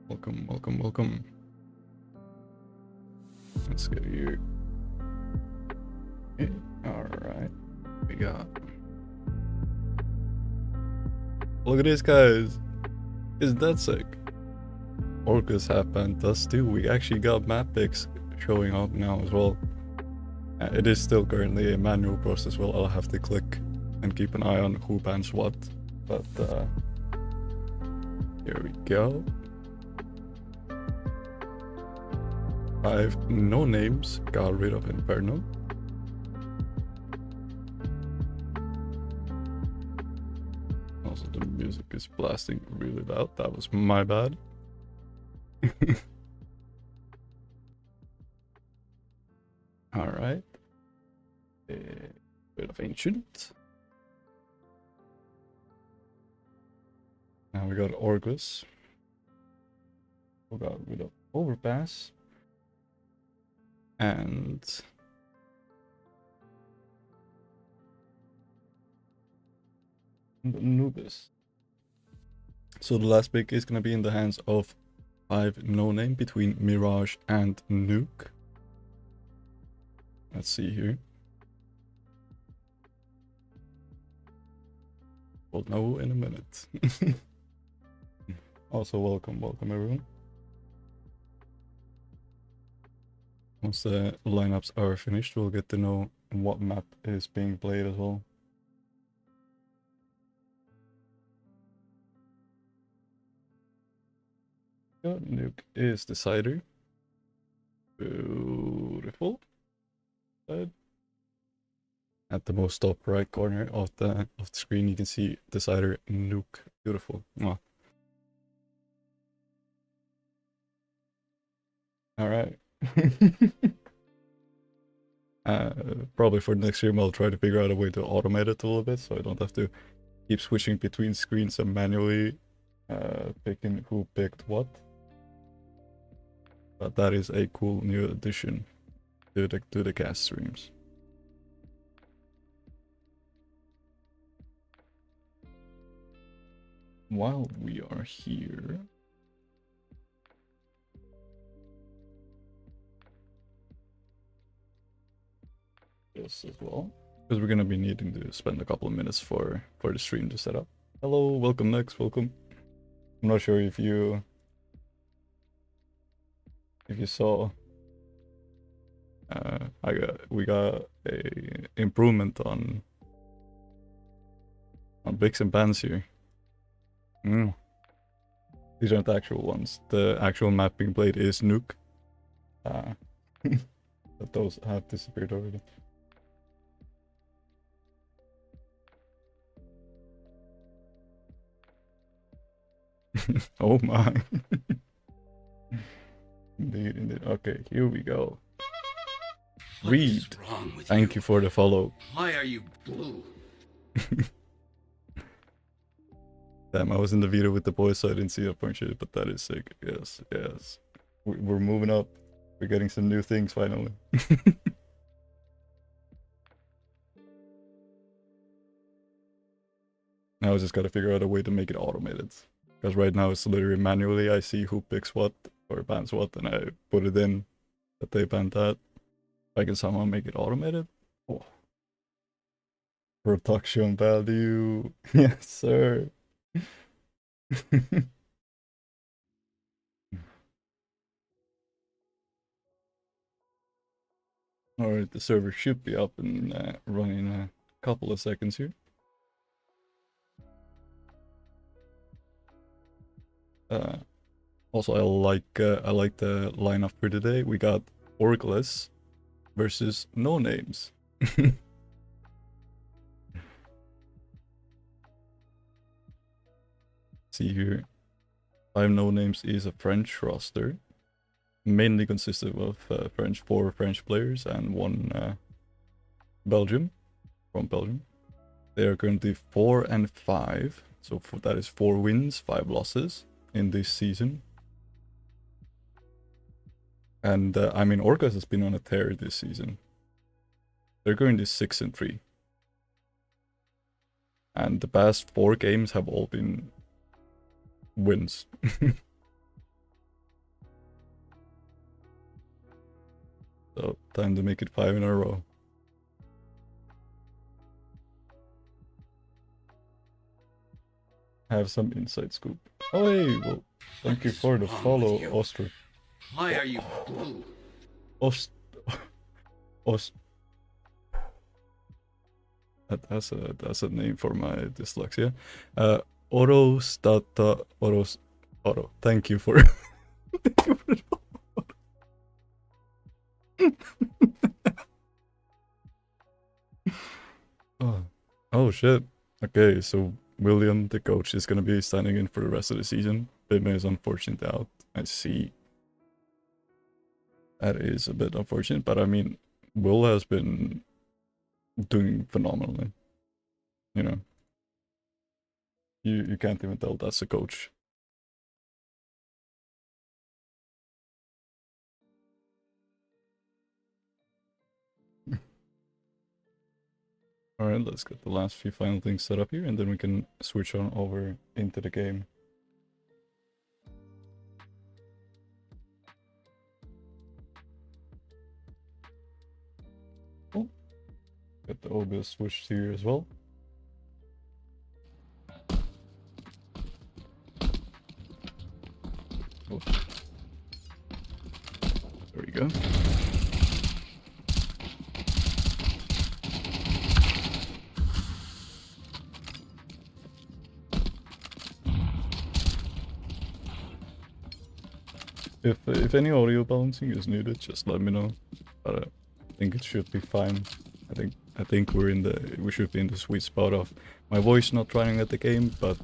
Welcome, welcome, welcome. Let's get you. Okay, alright. We got. Look at this, guys. Isn't that sick? Orgless happened, does too. We actually got map picks showing up now as well. It is still currently a manual process. Well, I'll have to click and keep an eye on who bans what. But here we go. 5 no names got rid of Inferno. Also, the music is blasting really loud. That was my bad. Alright. A bit of Ancient. Now we got Orgless. We got rid of Overpass. And Anubis. So the last pick is gonna be in the hands of 5 no name between Mirage and Nuke. Let's see here. We'll know in a minute. Also, welcome everyone. Once the lineups are finished, we'll get to know what map is being played as well. Nuke is Decider. Beautiful. At the most top right corner of the screen, you can see Decider Nuke. Beautiful. Mwah. All right. Probably for the next stream, I'll try to figure out a way to automate it a little bit, so I don't have to keep switching between screens and manually picking who picked what. But that is a cool new addition to the cast streams. While we are here, this as well, because we're gonna be needing to spend a couple of minutes for the stream to set up. Hello, welcome Nex, welcome. I'm not sure if you saw. We got a improvement on bigs and bans here. These aren't the actual ones. The actual map being played is Nuke. But those have disappeared already. Oh my. Indeed. Okay, here we go. Reed, thank you for the follow. Why are you blue? Damn, I was in the video with the boys, so I didn't see that point shit, but that is sick. Yes. We're moving up. We're getting some new things finally. Now I just gotta figure out a way to make it automated. Because right now it's literally manually, I see who picks what or bans what, and I put it in that they banned that. If I can somehow make it automated. Oh. Production value. Yes, sir. Alright, the server should be up and running in a couple of seconds here. Also, I like the lineup for today. We got Orgless versus NoNames. See here, 5 NoNames is a French roster, mainly consisted of 4 French players and 1 from Belgium. They are currently 4 and 5, so that is 4 wins, 5 losses in this season. And I mean, Orcas has been on a tear this season. They're currently 6 and 3. And the past 4 games have all been wins. Time to make it 5 in a row. Have some inside scoop. Oh, hey, well, thank you for the follow, Oster. Why are you... Ost... That's a name for my dyslexia. Oro. Thank you for... Thank you for oh shit. Okay, so William, the coach, is gonna be standing in for the rest of the season. Bimmy is unfortunately out. I see. That is a bit unfortunate, but I mean, Will has been doing phenomenally. You know, you can't even tell that's a coach. Alright, let's get the last few final things set up here, and then we can switch on over into the game. Cool. Get the OBS switched here as well. Oh. There we go. If any audio balancing is needed, just let me know. But I think it should be fine. I think we should be in the sweet spot of my voice not running at the game, but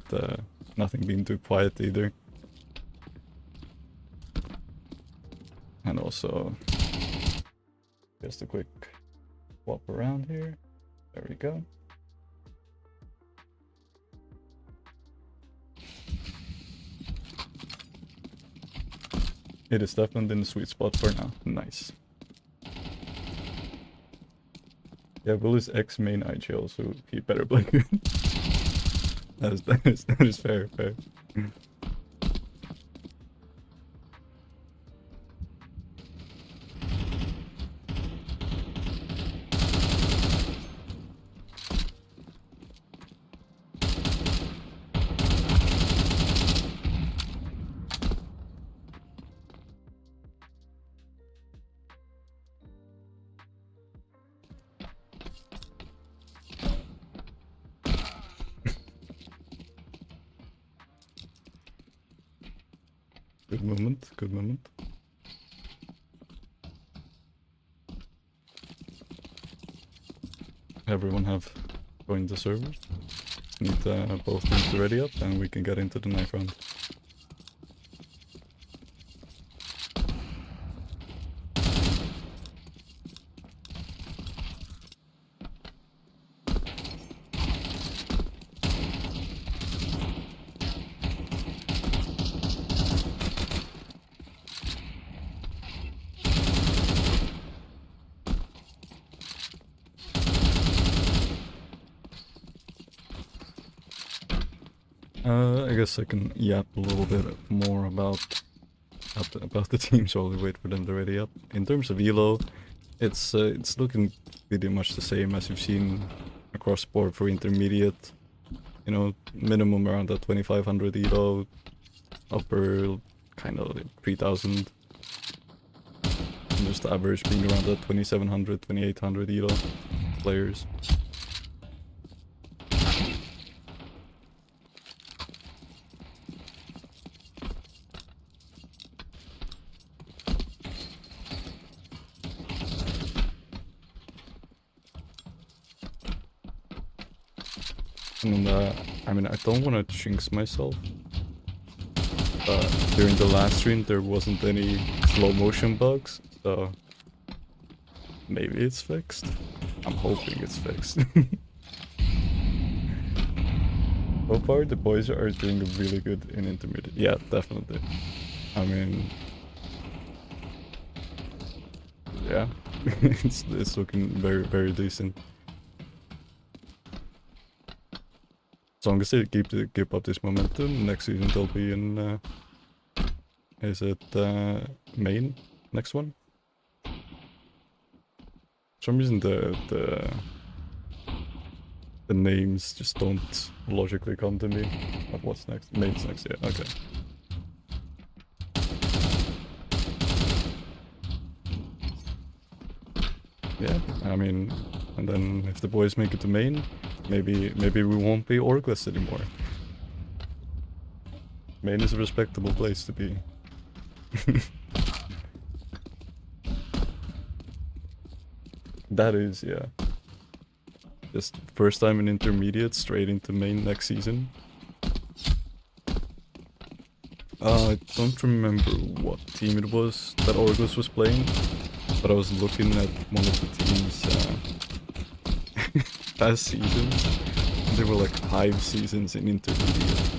nothing being too quiet either. And also just a quick swap around here. There we go. It is definitely in the sweet spot for now. Nice. Yeah, Will is ex-main IGL, so he better play good. that is fair. Good moment. Everyone have joined the server. Need both teams ready up, and we can get into the knife round. I guess I can yap a little bit more about the teams while we wait for them to ready up. In terms of elo, it's looking pretty much the same as you've seen across the board for intermediate. You know, minimum around that 2500 elo, upper kind of 3000. And just the average being around that 2700, 2800 elo players. And I mean, I don't want to jinx myself. During the last stream, there wasn't any slow motion bugs, so maybe it's fixed. I'm hoping it's fixed. So far, the boys are doing really good in intermediate. Yeah, definitely. I mean, yeah, it's looking very decent. As long as they keep up this momentum, next season they'll be in. Is it main? Next one? some reason the names just don't logically come to me. Of what's next? Main's next, yeah, okay. Yeah, I mean, and then if the boys make it to main, maybe we won't be Orgless anymore. Main is a respectable place to be. That is, yeah. Just first time in intermediate, straight into main next season. I don't remember what team it was that Orgless was playing, but I was looking at one of the teams past seasons. There were like 5 seasons in intermediate.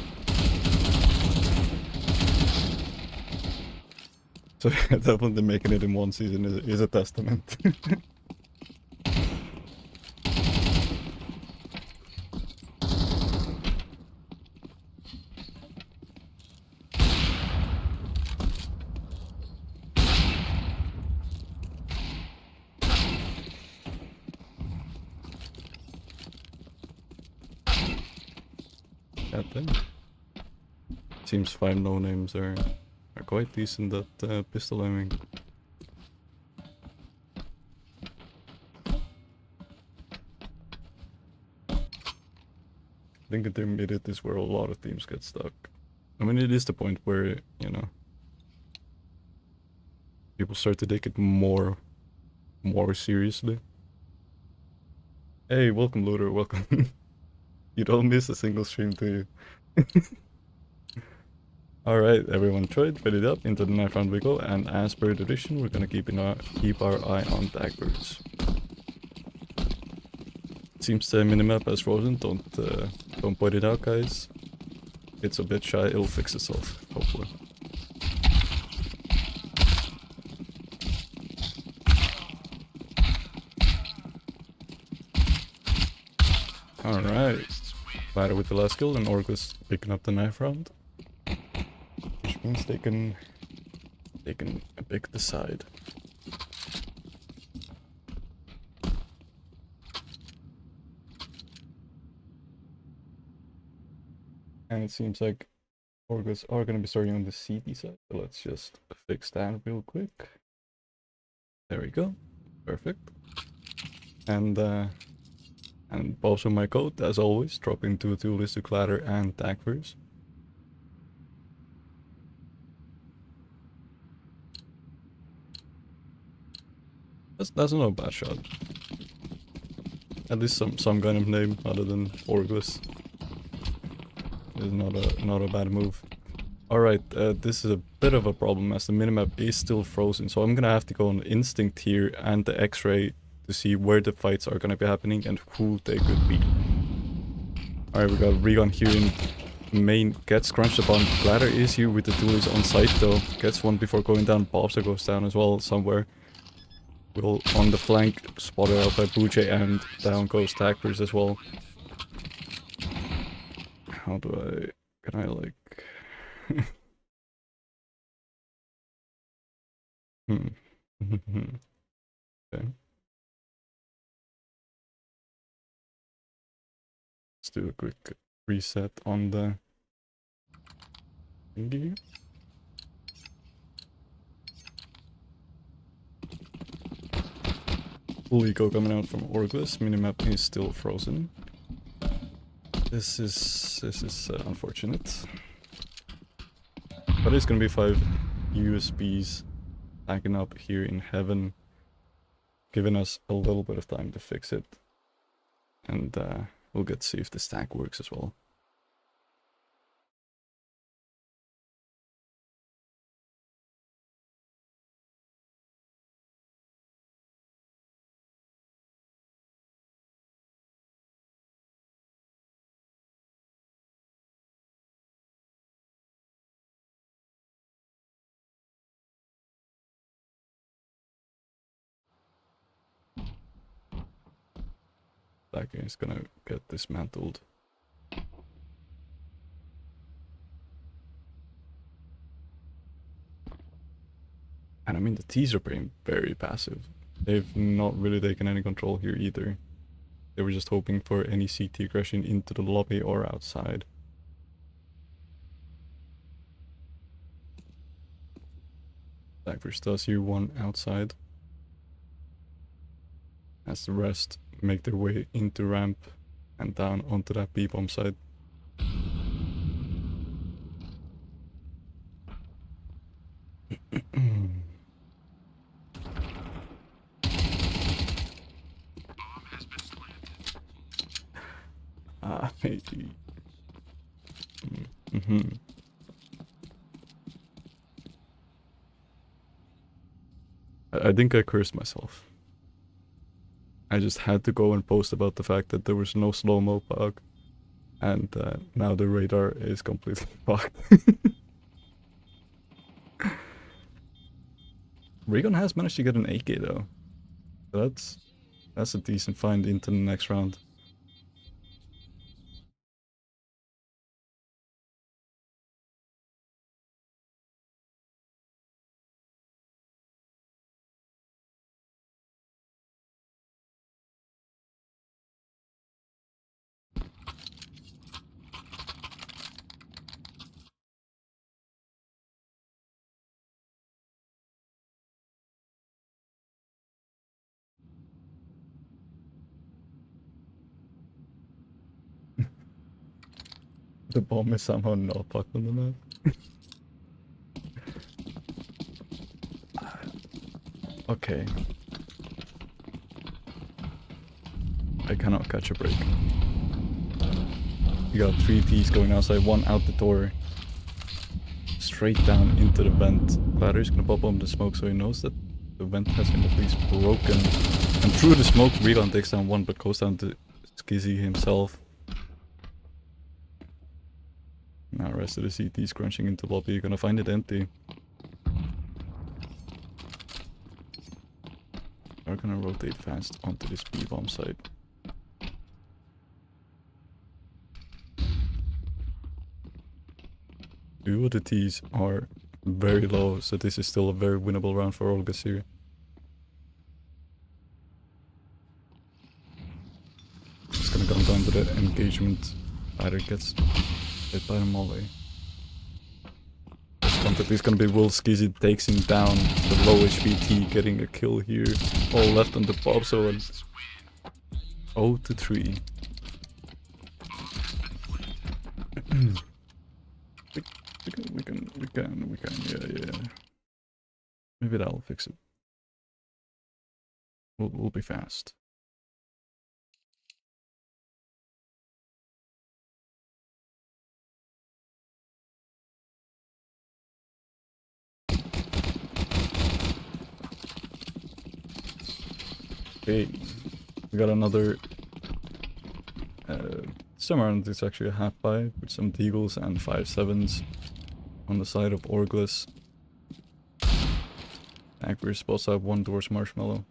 So definitely making it in 1 season is a testament. God damn. Seems 5 no-names are quite decent at pistol aiming. I think intermediate is where a lot of teams get stuck. I mean, it is the point where, you know, people start to take it more seriously. Hey, welcome, Looter, welcome. You don't miss a single stream, do you? Alright, everyone tried, ready up, into the 9th round we go, and as per tradition, we're gonna keep our eye on daggers. Seems the minimap has frozen, don't point it out, guys. It's a bit shy, it'll fix itself, hopefully. Alright. Ladder with the last kill, and Orgless picking up the 9th round. Which means they can pick the side. And it seems like Orgless are gonna be starting on the CT side, so let's just fix that real quick. There we go. Perfect. And also my code, as always, drop into dualistic ladder and daggers. That's not a bad shot. At least some kind of name other than Orgless is not a bad move. Alright, this is a bit of a problem as the minimap is still frozen, so I'm gonna have to go on Instinct here and the X-ray to see where the fights are gonna be happening and who they could be. Alright, we got Regon here in main, gets crunched upon. Ladder is here with the duelies on site though, gets one before going down. Bobster goes down as well somewhere. Will on the flank, spotted out by Bouche, and down goes Daggers as well. How do I... can I like... Okay. Let's do a quick reset on the thingy. Full eco coming out from Orgless. Minimap is still frozen. This is unfortunate. But it's gonna be 5 USBs stacking up here in heaven, giving us a little bit of time to fix it. And we'll get to see if the stack works as well. That game is gonna get dismantled. And I mean, the T's are being very passive. They've not really taken any control here either. They were just hoping for any CT aggression into the lobby or outside. Divers does here one outside. As the rest make their way into ramp and down onto that B-bomb side. Maybe. I think I cursed myself. I just had to go and post about the fact that there was no slow-mo bug. And now the radar is completely fucked. Recon has managed to get an AK though. That's a decent find into the next round. The bomb is somehow not fucked on the map. Okay. I cannot catch a break. You got 3 Ts going outside, 1 out the door. Straight down into the vent. Ladder's gonna pop on the smoke so he knows that the vent has been at least broken. And through the smoke, Recon takes down 1 but goes down to Skizzy himself. Now rest of the CT's crunching into lobby, you're gonna find it empty. We're gonna rotate fast onto this B-bomb site. Two of the T's are very low, so this is still a very winnable round for Orgless here. It's gonna come down to the engagement. Either gets hit by a molly. It's gonna be Will Skizzy takes him down. The low HP T getting a kill here. All left on the pop, so an 0-3. we can, yeah. Maybe that'll fix it. We'll be fast. Okay, we got another somewhere it's actually a half buy with some deagles and 5.7s on the side of Orgless. Akbar spots out 1 doors marshmallow.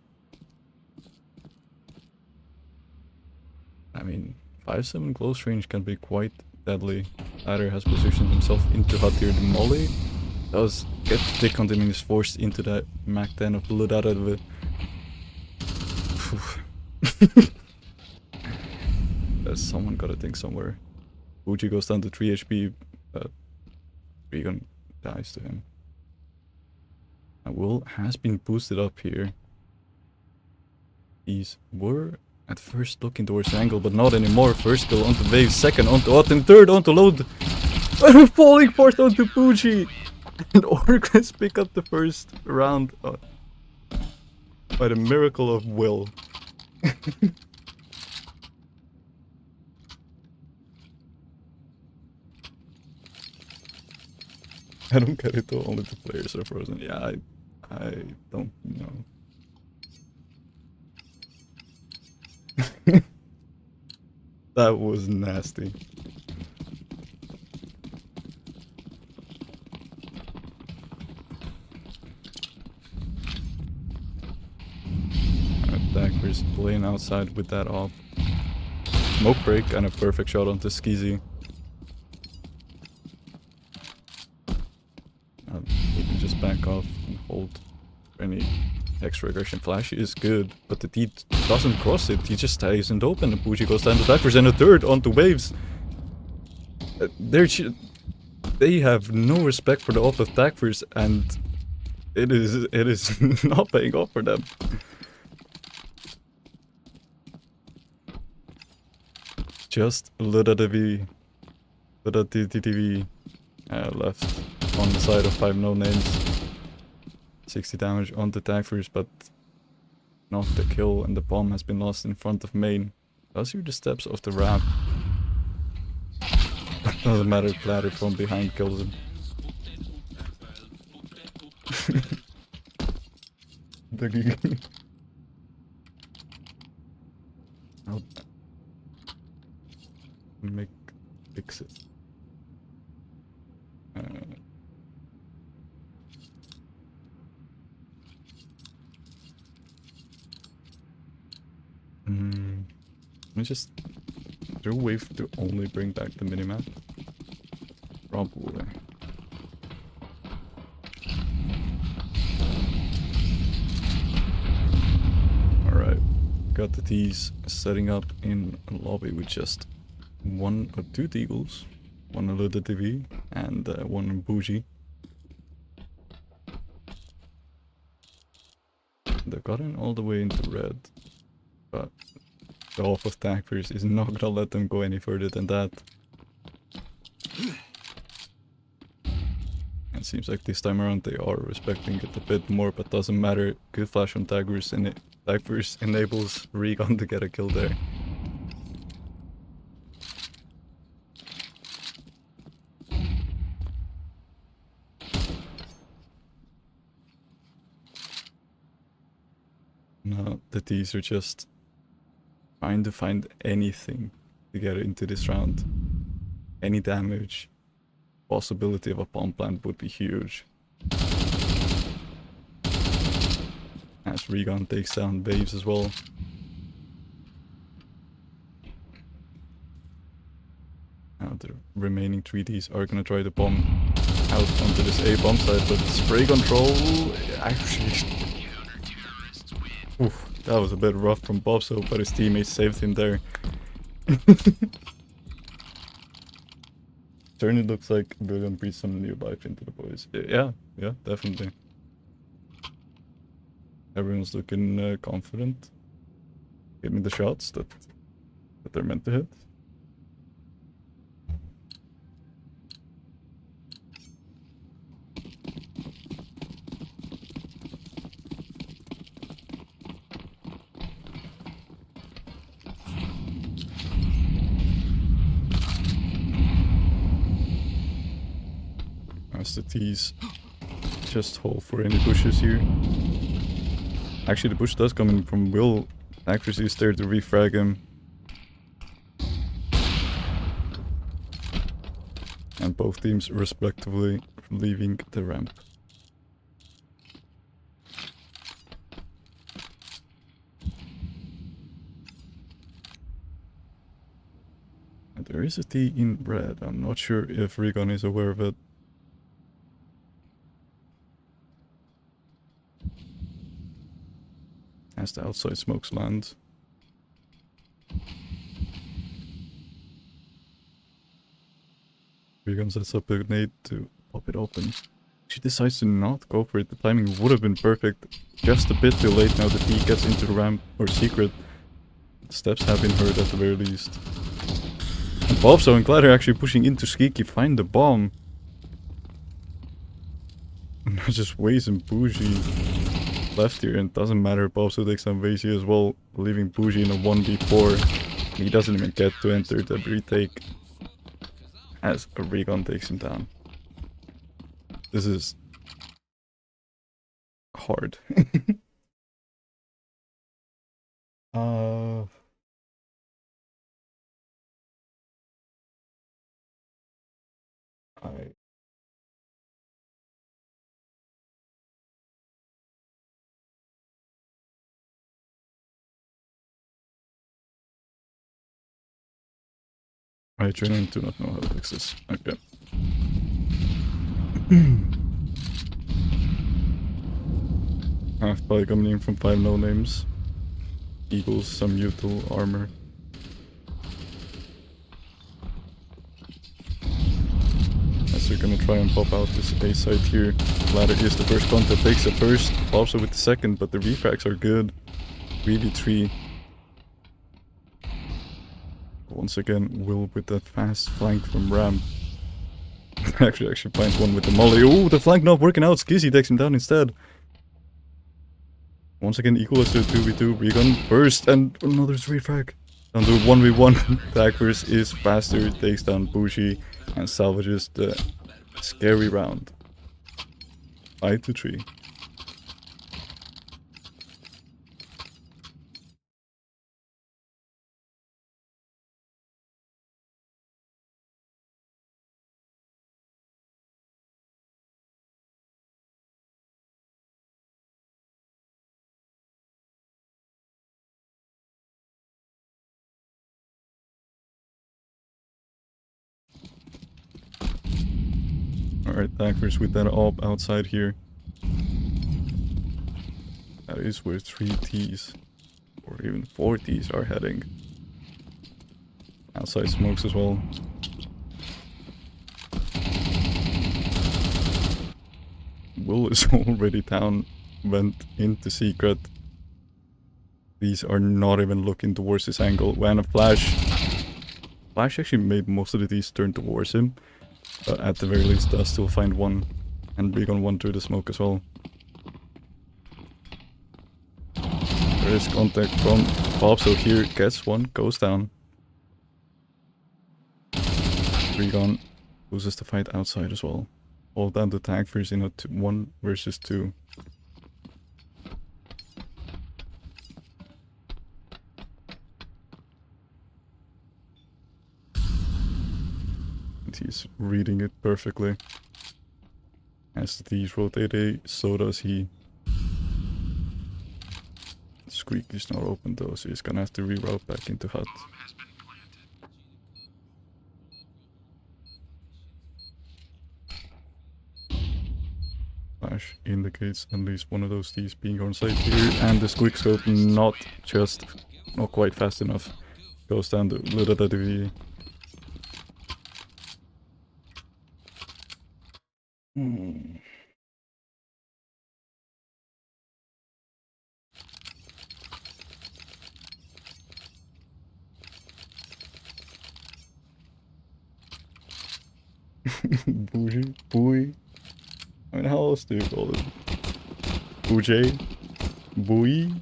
I mean, 5.7 close range can be quite deadly. Adder has positioned himself into Hatir the molly. Does get the tick on him and is forced into that Mac 10 of blood out of it. There's someone gotta think somewhere. Fuji goes down to 3 HP, but Regan dies to him. And Will has been boosted up here. These were at first looking towards angle, but not anymore. First kill onto Wave, second onto Autumn, third onto Load. Falling fourth onto Fuji. And Orgless pick up the first round by the miracle of Will. I don't get it though, only the players are frozen. Yeah, I don't know. That was nasty. Dagger's playing outside with that op. Smoke break and a perfect shot onto Skizzy. We can just back off and hold any Extra regression flash is good, but the T doesn't cross it. He just stays in open. And Bougie goes down to Daggers and a third onto Waves. They have no respect for the ult of Daggers, and it is not paying off for them. Just a little TV left on the side of 5 NoNames. 60 damage on the Daggers, but not the kill, and the bomb has been lost in front of main. Does hear the steps of the ramp. Doesn't matter, Platter from behind kills him. I'll fix it. Let me just do a wave to only bring back the minimap. Probably. Alright, got the T's setting up in a lobby with just 1 or 2 Deagles, 1 Eluded TV, and 1 Bougie. They've gotten all the way into red, but the off of Daggers is not gonna let them go any further than that. It seems like this time around they are respecting it a bit more, but doesn't matter. Good flash on Daggers, and Daggers enables Regan to get a kill there. No, the T's are just trying to find anything to get into this round. Any damage, possibility of a bomb plant would be huge. As Regan takes down Waves as well. Now the remaining 3Ds are gonna try to bomb out onto this A bomb side, but spray control actually... Oof, that was a bit rough from Bobso, but his teammates saved him there. Certainly looks like we're gonna breathe some new life into the boys. Yeah, definitely. Everyone's looking confident, hitting the shots that they're meant to hit. As the T's just hold for any bushes here. Actually, the bush does come in from Will. Actress is there to refrag him. And both teams respectively leaving the ramp. And there is a T in red. I'm not sure if Regan is aware of it. As the outside smokes land. Regan sets up a nade to pop it open. She decides to not go for it. The timing would have been perfect. Just a bit too late now that he gets into the ramp or secret. The steps have been heard at the very least. And Bobso and Clyde are actually pushing into Skeeky, find the bomb. And that just Waze and Bougie left here, and it doesn't matter. Bobso takes down Vazy as well, leaving Bougie in a 1v4. He doesn't even get to enter the retake as a Regan takes him down. This is hard. I training do not know how to fix this. Okay. Half body coming in from 5 no names. Eagles, some util armor. As they're gonna try and pop out this A site here. Ladder is the first contact, takes the first, pops it with the second, but the refracts are good. 3v3. Once again, Will with that fast flank from Ram. actually finds one with the molly. Oh, the flank not working out. Skizzy takes him down instead. Once again, equals to 2v2. Regun first and another 3 frag. Down to 1v1. Tagverse is faster, takes down Bushi and salvages the scary round. 5-3. Alright, Tagverse with that op outside here. That is where 3 Ts, or even 4 Ts are heading. Outside smokes as well. Will is already down, went into secret. These are not even looking towards this angle. When a Flash actually made most of the Ts turn towards him. But at the very least does still find one. And Beacon 1 through the smoke as well. There is contact from Bob, so here gets one, goes down. Regon loses the fight outside as well. All down to Tagverse in a 1 versus 2. And he's reading it perfectly. As these rotate A, so does he. Squeak is not open though, so he's gonna have to reroute back into hut. Flash indicates at least one of those T's being on site here, and the squeak scope not quite fast enough. Goes down to little W. Bougie? Booey? I mean, how else do you call it? Bougie? Booey?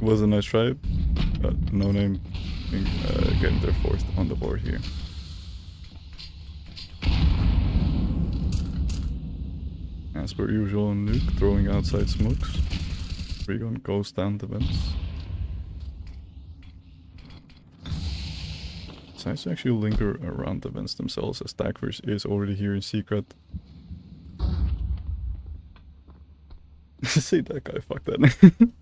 Was a nice try, but NoName getting their 4th on the board here. As per usual, Nuke throwing outside smokes. Regon goes down the vents. Decides to actually linger around the vents themselves, as Tagverse is already here in secret. Say that guy, fuck that name.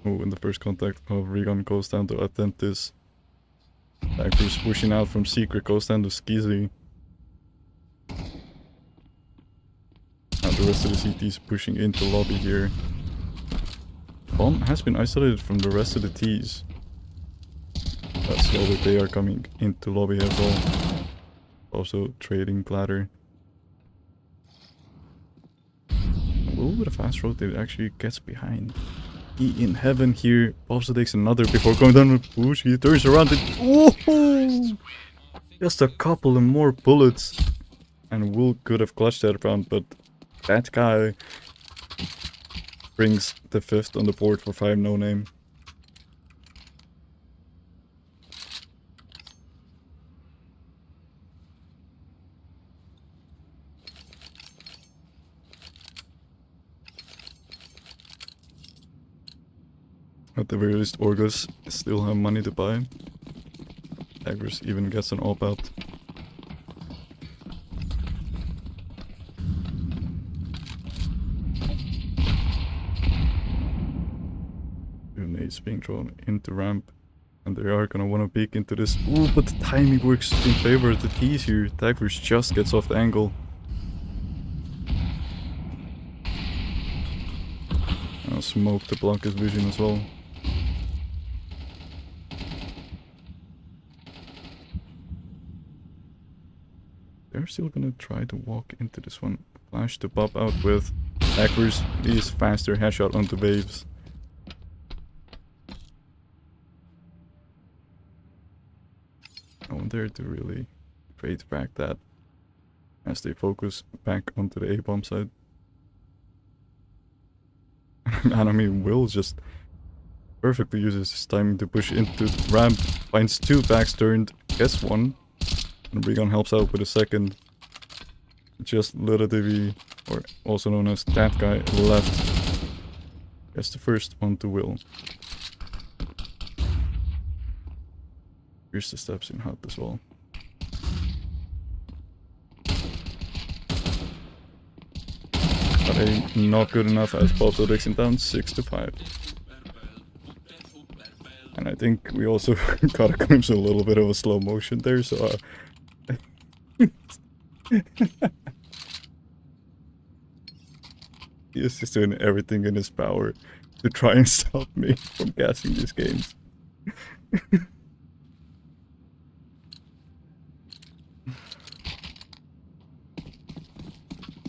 Oh, and the first contact of Regon goes down to attempt this. Tagverse pushing out from secret, goes down to Skizzy. And the rest of the CTs pushing into lobby here. Bomb has been isolated from the rest of the Ts. But slowly they are coming into lobby as well. Also trading Platter. A little bit of fast rotate actually gets behind. He in heaven here. Also takes another before going down with push. He turns around and whoa! Just a couple of more bullets. And Will could have clutched that round, but that guy brings the 5th on the board for 5 NoName. At the very least, Orgless still have money to buy. Tagverse even gets an op out. nades being thrown into ramp. And they are gonna wanna peek into this. Ooh, but the timing works in favor of the T's here. Tagverse just gets off the angle. I'll smoke to block his vision as well. They're still gonna try to walk into this one. Flash to pop out with Tagverse. He's faster, headshot onto waves. No one there to really trade back that as they focus back onto the A-bomb side. And I mean, Will just perfectly uses his timing to push into ramp, finds two backs turned, gets one, and Regan helps out with a second. Just literally, or also known as that guy, left. Gets the first onto Will. Here's the steps in hut as well. But not good enough as Bob's Dixon down 6-5. And I think we also got a glimpse of a little bit of a slow motion there, so he is just doing everything in his power to try and stop me from gassing these games.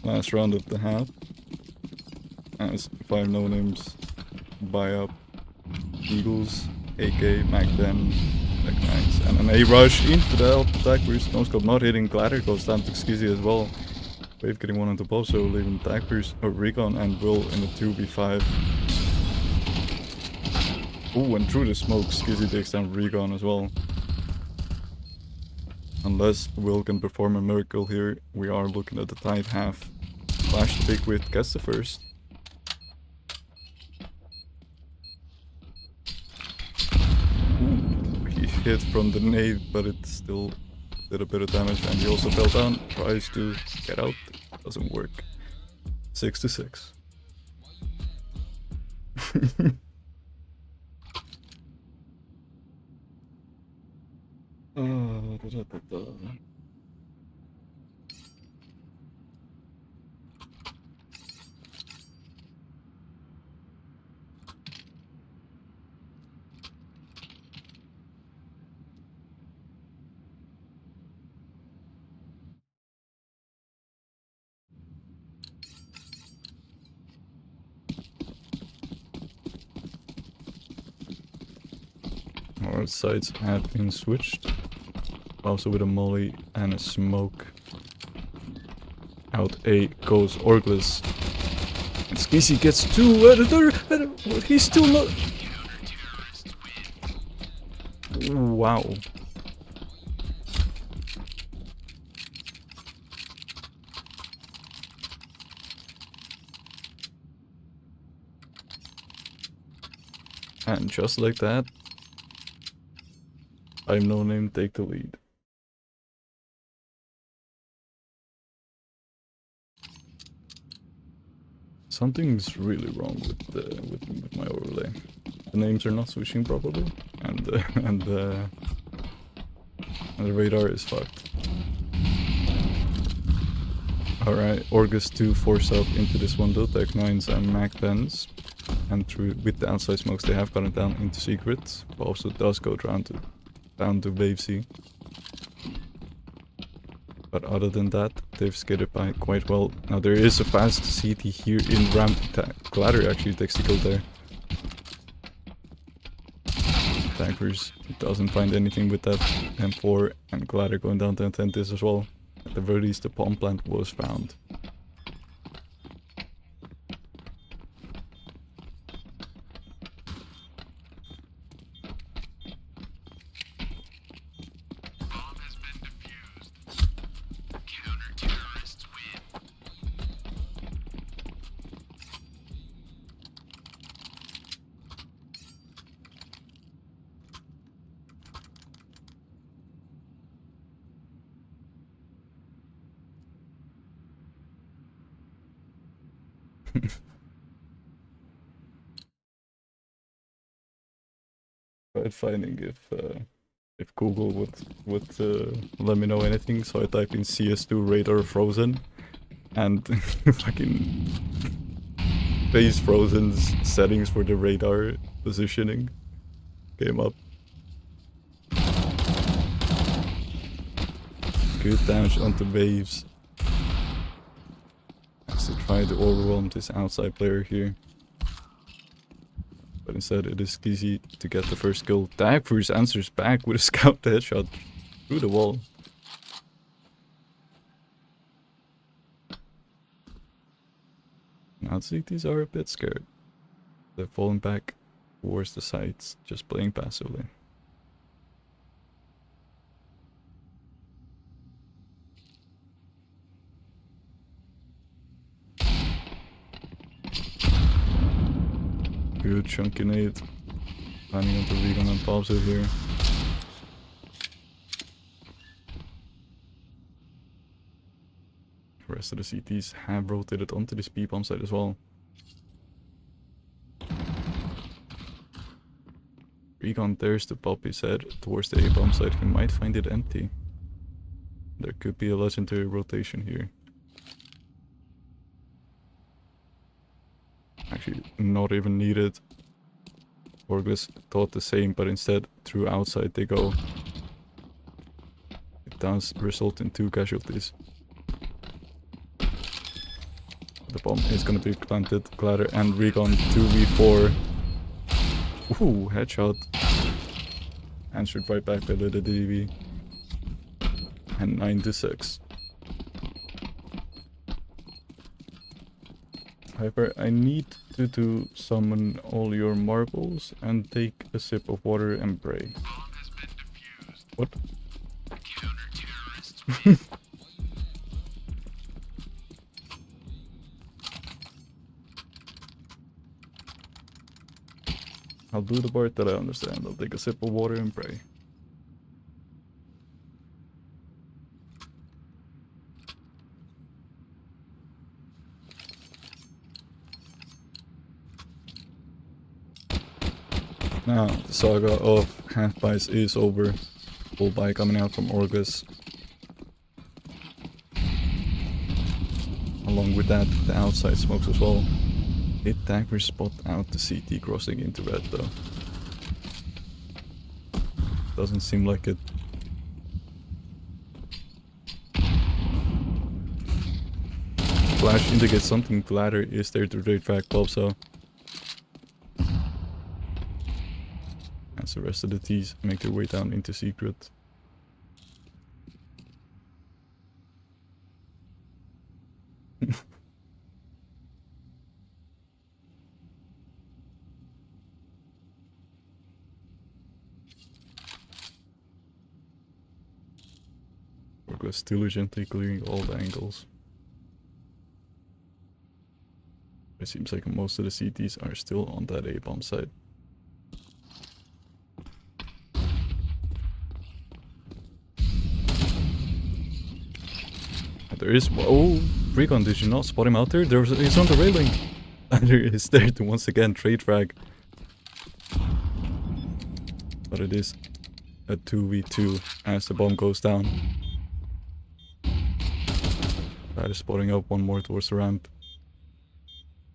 Last round of the half. As 5 NoNames buy up Eagles, AK, Mac 10, Mac 9s, and an A rush into the help attack. No scope not hitting. Glider goes down to Skizzy as well. Wave getting one on the bob, so leaving Tagverse, Recon and Will in a 2v5. Ooh, and through the smoke, Skizzy takes down Recon as well. Unless Will can perform a miracle here, we are looking at the tied half. Flash the big wit, gets the first. Ooh, he hit from the nade, but it still did a bit of damage, and he also fell down, tries to get out, doesn't work. 6-6. Our sides have been switched. Also with a molly and a smoke. Out A goes Orgless. And Skizzy gets two. He's still not. Wow. And just like that, I'm NoName take the lead. Something's really wrong with my overlay. The names are not switching properly, and the radar is fucked. Alright, Orgus 2 force up into this one, Tech 9s and Mac 10s. And through with the outside smokes they have gotten down into secret, but also does go down to wave C. But other than that, they've skidded by quite well. Now there is a fast CT here in ramp. Glider actually takes the kill there. Tagverse doesn't find anything with that M4, and Glider going down to intent this as well. At the very least the bomb plant was found. tried finding if Google would let me know anything, so I typed in CS2 radar frozen, and fucking phase frozen's settings for the radar positioning came up. Good damage onto waves. Has to try to overwhelm this outside player here. But instead it is easy to get the first kill. Dagfurs answers back with a scout headshot through the wall. Now CTs are a bit scared. They're falling back towards the sides, just playing passively. Good chunky nade. Planning on the recon and pops it here. The rest of the CTs have rotated onto this B-bomb side as well. Recon dares to pop his head towards the A-bomb side. He might find it empty. There could be a legendary rotation here. Actually, not even needed. Orgless thought the same, but instead, through outside they go. It does result in 2 casualties. The bomb is gonna be planted. Gladder and Recon 2v4. Ooh, headshot. Answered right back by the DV. And 9-6. However, I need you to summon all your marbles and take a sip of water and pray. What? I'll do the part that I understand. I'll take a sip of water and pray. Now, the saga of half-buys is over. Full buy coming out from Orgless. Along with that, the outside smokes as well. Did Dagger spot out the CT crossing into red though? Doesn't seem like it. Flash indicates something. Ladder is there to trade track pop, so as the rest of the T's make their way down into secret. Orgless diligently clearing all the angles. It seems like most of the CTs are still on that A-bomb side. There is... Oh! Recon, did you not spot him out there? He's on the railing! And there is there to once again trade frag. But it is a 2v2 as the bomb goes down. That is spotting up one more towards the ramp.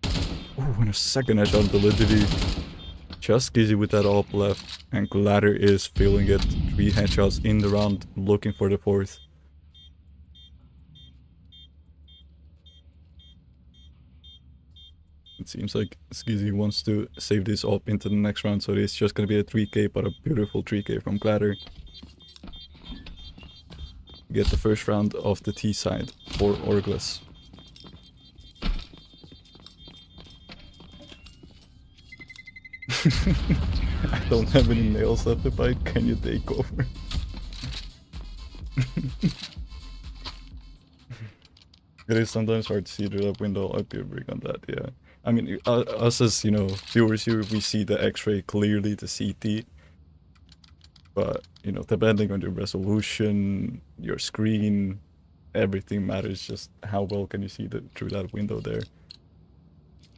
Oh, and a second headshot on validity. Just Gizzy with that op left. And Ladder is feeling it. 3 headshots in the round, looking for the 4th. It seems like Skizzy wants to save this up into the next round, so it's just gonna be a 3k, but a beautiful 3k from Gladder. Get the first round of the T side for Orgless. I don't have any nails left to bite, can you take over? It is sometimes hard to see through that window. I do agree on that, yeah. I mean, us as, you know, viewers here, we see the X-ray clearly, the CT. But, you know, depending on your resolution, your screen, everything matters. Just how well can you see through that window there.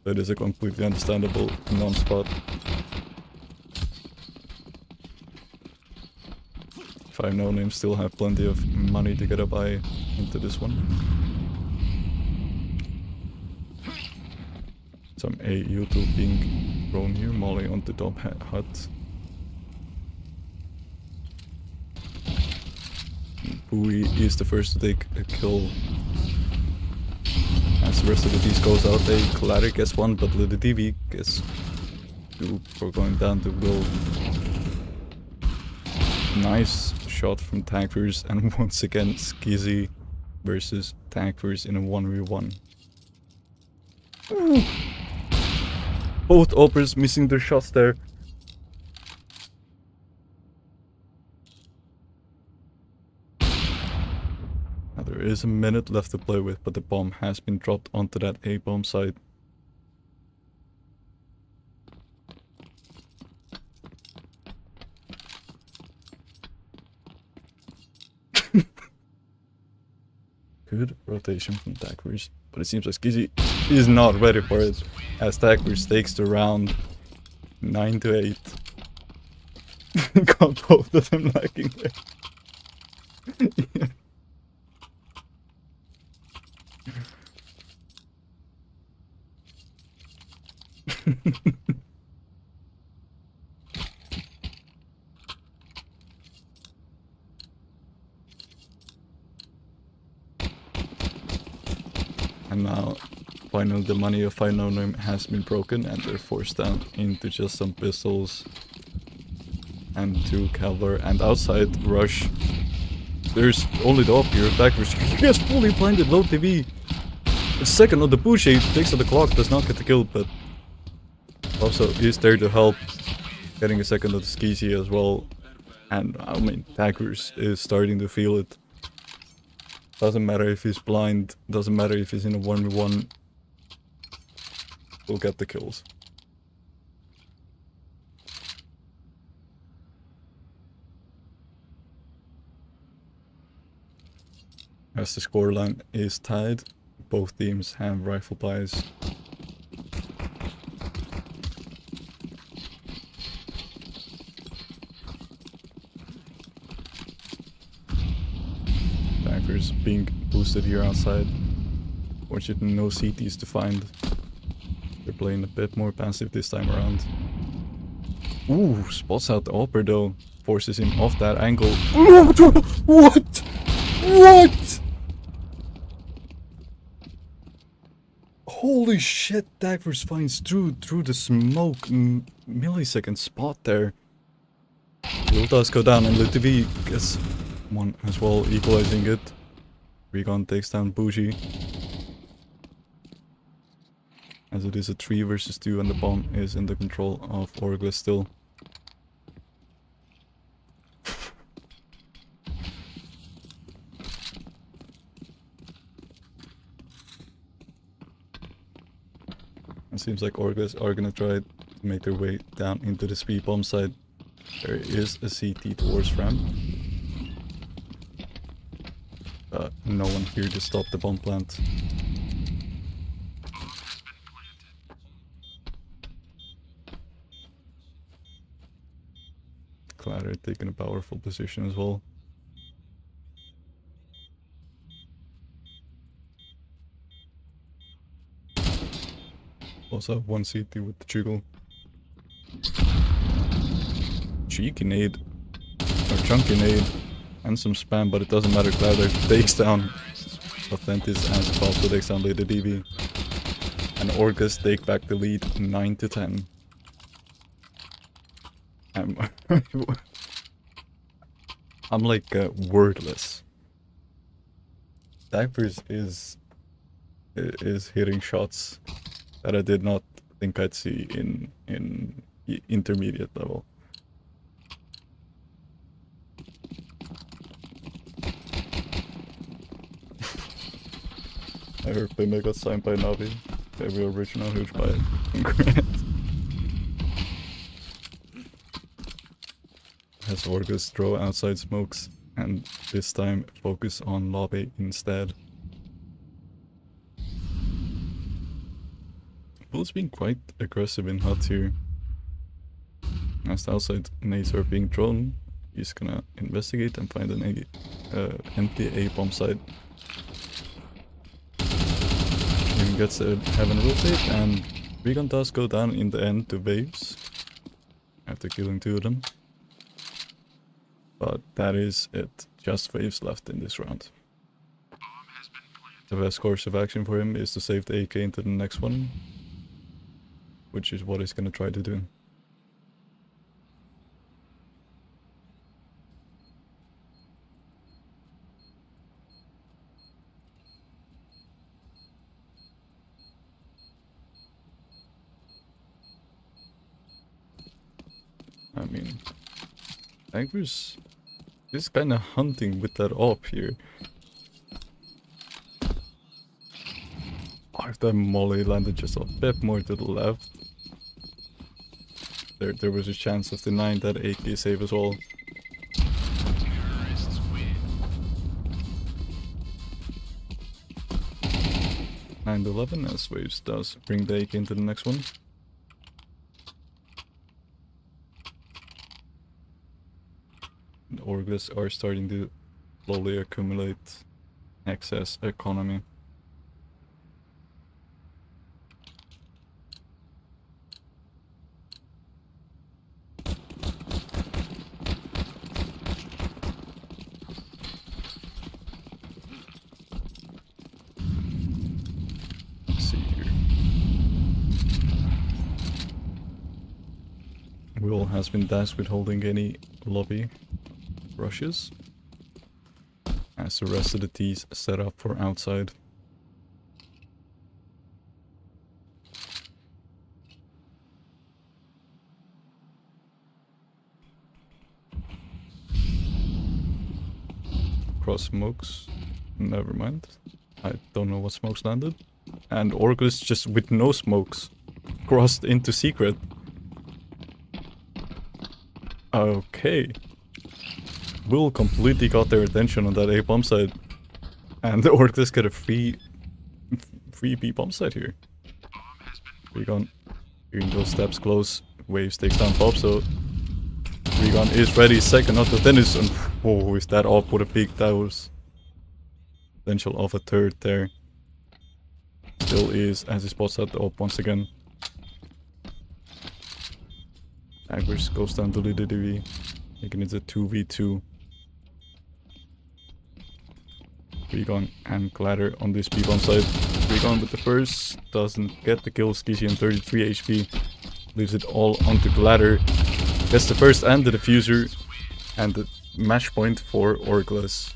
That is a completely understandable non-spot. 5 NoNames still have plenty of money to get a buy into this one. Some A-U2 being thrown here, Molly onto top hut. Bowie is the first to take a kill. As the rest of the D's goes out, Clary gets one, but Little DV gets two for going down to gold. Nice shot from Tagfers, and once again Skizzy versus Tagfers in a 1v1. Both operas missing their shots there. Now there is a minute left to play with, but the bomb has been dropped onto that A-bomb site. Good rotation from Tagfers, but it seems like Skizzy is not ready for it, as Tagfers takes the round 9-8. Got both of them lagging there. Yeah. And now, finally the money of 5 NoName has been broken and they're forced down into just some pistols and 2 Cavalry, and outside rush. There's only the up here, Tagfers. He gets fully blinded, low TV. The second on the push, he takes on the clock, does not get the kill, but also is there to help, getting a second of the Skizzy as well. And I mean, Tagfers is starting to feel it. Doesn't matter if he's blind, doesn't matter if he's in a 1v1, we'll get the kills. As the scoreline is tied, both teams have rifle buys. Tagfers being boosted here outside. Fortunately, no CTs to find. They're playing a bit more passive this time around. Ooh, spots out the upper though. Forces him off that angle. What? What? Holy shit, Tagfers finds through the smoke. Millisecond spot there. Will does go down and LTV gets one as well, equalizing it. Recon takes down Bougie. As it is a 3 versus 2 and the bomb is in the control of Orgless still. It seems like Orgless are gonna try to make their way down into the speed bomb side. There is a CT towards ramp. But no one here to stop the bomb plant. Clatter taking a powerful position as well. Also have one CT with the jiggle. Cheeky nade. Or chunky nade. And some spam, but it doesn't matter. Clatter takes down Authentis and also takes down Lady DV. And Orgless take back the lead 9-10. I'm like wordless. Tagfers is hitting shots that I did not think I'd see in intermediate level. I heard Pima got signed by Navi. Every original huge buy. Congrats. Has Orgus throw outside smokes and this time focus on lobby instead. Bull's being quite aggressive in hut here. As the outside nades are being thrown, He's gonna investigate and find an empty A bomb site. Even gets a heaven rotate, and Recon does go down in the end to waves after killing 2 of them. But that is it. Just waves left in this round. The best course of action for him is to save the AK into the next one, which is what he's gonna try to do. I mean, Agri's is kind of hunting with that op here. Oh, if that molly landed just a bit more to the left, there was a chance of denying that AK save as well. And 11 as waves does bring the AK into the next one. The Orgless are starting to slowly accumulate excess economy. Let's see here. Will has been tasked with holding any lobby rushes, as the rest of the T's set up for outside. Cross smokes, never mind. I don't know what smokes landed. And Orgless just with no smokes crossed into secret. Okay. Will completely got their attention on that A bomb site, and the Orgless get a free B bomb site here. Recon hearing those steps close, waves takes down Pop, so Recon is ready. Second out of tennis, and oh, is that up with a big towers? Potential of a third there. Still is as he spots out the op once again. Agris goes down to the DDV, making it a 2v2. Recon and Gladder on this B-bomb side. Recon with the first, doesn't get the kill. Skizzy on 33 HP, leaves it all onto Gladder. Gets the first and the diffuser, and the match point for Orgless.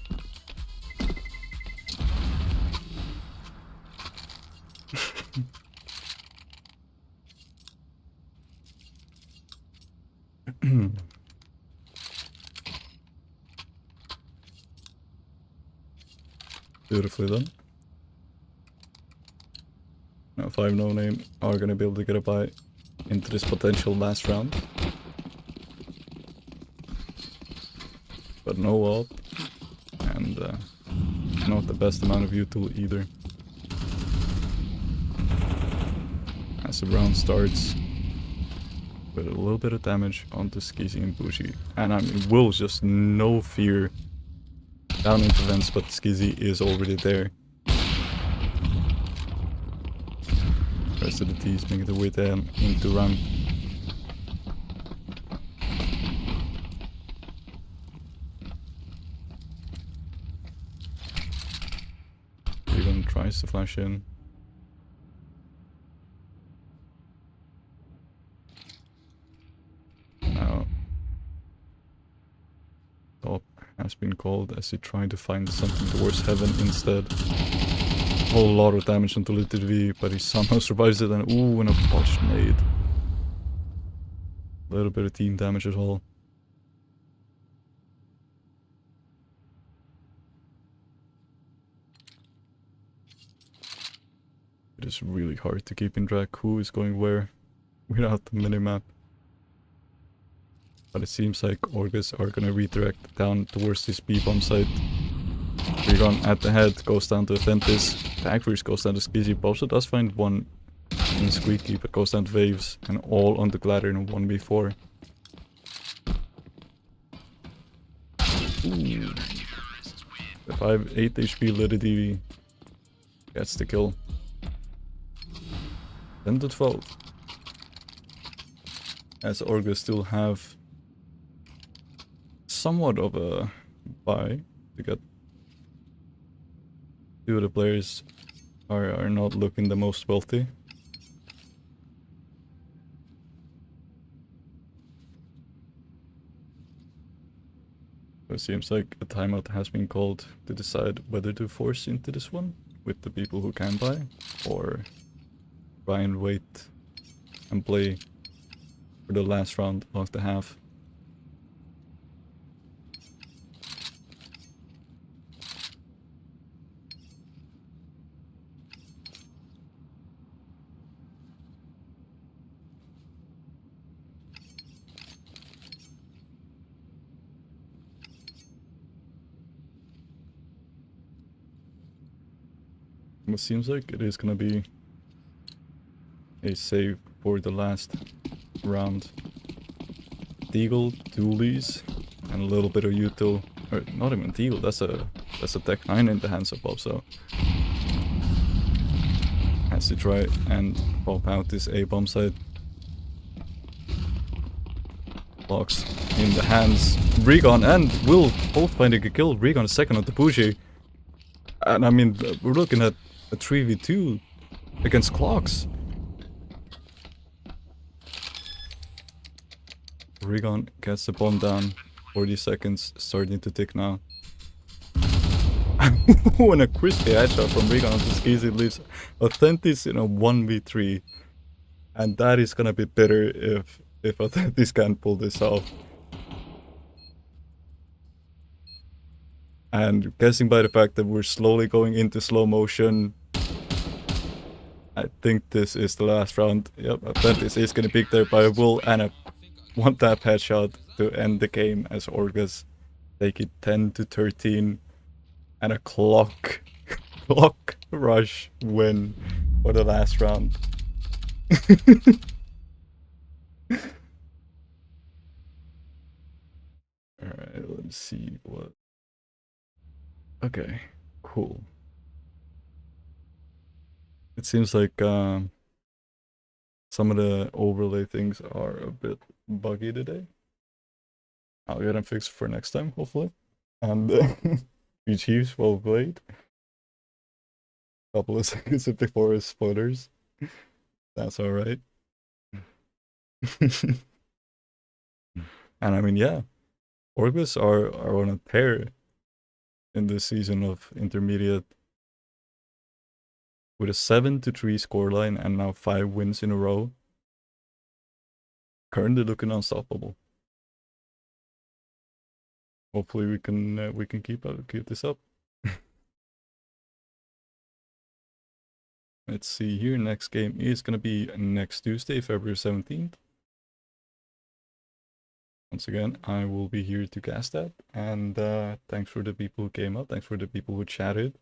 Beautifully done. Now 5 NoName are gonna be able to get a buy into this potential last round. But no ult, and not the best amount of util either. As the round starts, with a little bit of damage onto Skizzy and Bushi. And I mean, Will's just no fear down into vents, but Skizzy is already there. Rest of the T's making their way down into ramp. Regan tries to flash in. Now, top has been called as he tried to find something towards heaven instead. A whole lot of damage onto Little V, but he somehow survives it, and ooh, and a botched nade. A little bit of team damage as well. It is really hard to keep in track who is going where without the minimap. But it seems like Orgless are gonna redirect down towards this B-bomb site. Recon at the head goes down to Athentis. Backwards goes down to Skizzy. Also does find one in Squeaky, but goes down to Waves, and all on the Gladder in a 1v4. Ooh. The 8 HP Little DV gets the kill. 10 to 12. As Orgless still have somewhat of a buy to get. Two of the players are not looking the most wealthy. It seems like a timeout has been called to decide whether to force into this one with the people who can buy, or try and wait and play for the last round of the half. It seems like it is gonna be a save for the last round. Deagle, dualies, and a little bit of util. Or not even Deagle, that's a tech 9 in the hands of Bob, so has to try and pop out this A bomb side. Locks in the hands. Regon and Will both finding a kill. Regon second on the Bougie. And I mean, we're looking at a 3v2 against Clocks. Regon gets the bomb down. 40 seconds starting to tick now. And a crispy headshot from Regon onto Skeezy leaves Authentis in a 1v3. And that is gonna be bitter if Authentis can't pull this off. And guessing by the fact that we're slowly going into slow motion, I think this is the last round. Yep, Authentis is gonna pick there by a Will and a one-tap headshot to end the game as Orgless take it 10 to 13 and a clock rush win for the last round. Alright, let's see what... Okay, cool. It seems like some of the overlay things are a bit buggy today. I'll get them fixed for next time, hopefully. And you Chiefs, well played. Couple of seconds before spoilers. That's alright. And I mean, yeah, Orgless are on a tear in this season of intermediate with a 7-3 scoreline and now 5 wins in a row. Currently looking unstoppable. Hopefully we can keep this up. Let's see here. Next game is gonna be next Tuesday, February 17th. Once again, I will be here to cast that. And thanks for the people who came up. Thanks for the people who chatted.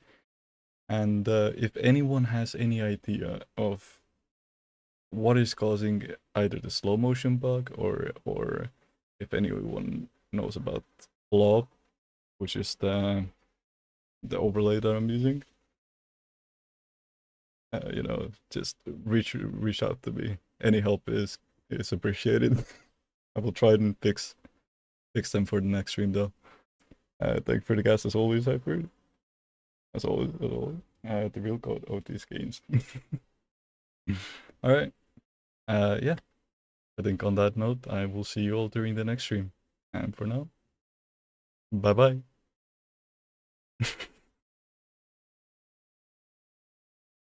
And if anyone has any idea of what is causing either the slow motion bug or if anyone knows about Blob, which is the overlay that I'm using, you know, just reach out to me. Any help is appreciated. I will try and fix them for the next stream though. Thank you for the guests as always, Hyper. As always. The real code OT's games. Alright. Yeah. I think on that note, I will see you all during the next stream. And for now, bye bye.